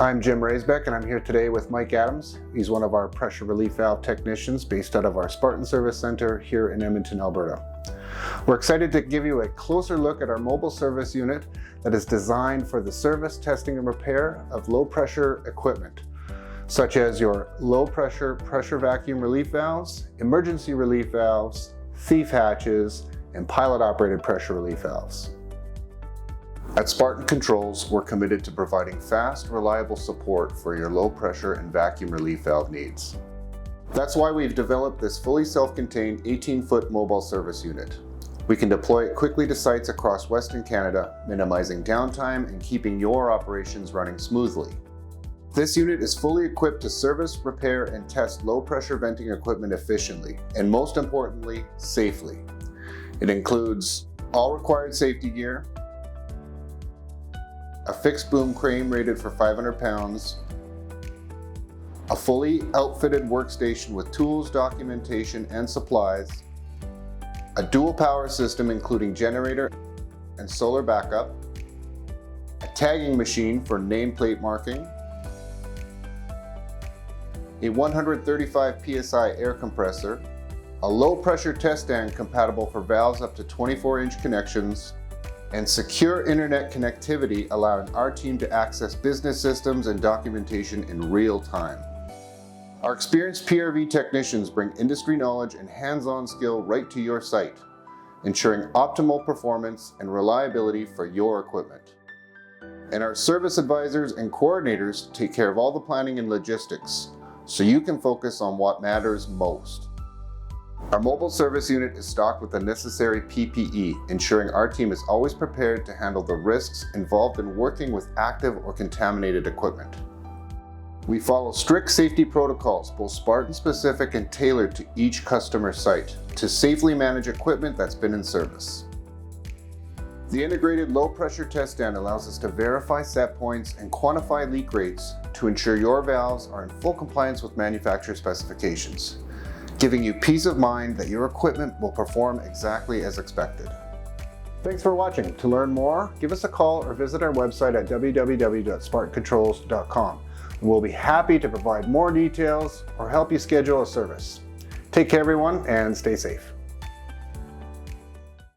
I'm Jim Raisbeck, and I'm here today with Mike Adams. He's one of our pressure relief valve technicians based out of our Spartan Service Center here in Edmonton, Alberta. We're excited to give you a closer look at our mobile service unit that is designed for the service, testing, and repair of low pressure equipment, such as your low pressure vacuum relief valves, emergency relief valves, thief hatches, and pilot operated pressure relief valves. At Spartan Controls, we're committed to providing fast, reliable support for your low pressure and vacuum relief valve needs. That's why we've developed this fully self-contained 18-foot mobile service unit. We can deploy it quickly to sites across Western Canada, minimizing downtime and keeping your operations running smoothly. This unit is fully equipped to service, repair, and test low pressure venting equipment efficiently, and most importantly, safely. It includes all required safety gear, a fixed boom crane rated for 500 pounds, a fully outfitted workstation with tools, documentation, and supplies, a dual power system including generator and solar backup, a tagging machine for nameplate marking, a 135 psi air compressor, a low pressure test stand compatible for valves up to 24-inch connections, and secure internet connectivity allowing our team to access business systems and documentation in real time. Our experienced PRV technicians bring industry knowledge and hands-on skill right to your site, ensuring optimal performance and reliability for your equipment. And our service advisors and coordinators take care of all the planning and logistics, so you can focus on what matters most. Our mobile service unit is stocked with the necessary PPE, ensuring our team is always prepared to handle the risks involved in working with active or contaminated equipment. We follow strict safety protocols, both Spartan specific and tailored to each customer site, to safely manage equipment that's been in service. The integrated low pressure test stand allows us to verify set points and quantify leak rates to ensure your valves are in full compliance with manufacturer specifications, giving you peace of mind that your equipment will perform exactly as expected. Thanks for watching. To learn more, give us a call or visit our website at www.spartancontrols.com. We'll be happy to provide more details or help you schedule a service. Take care everyone and stay safe.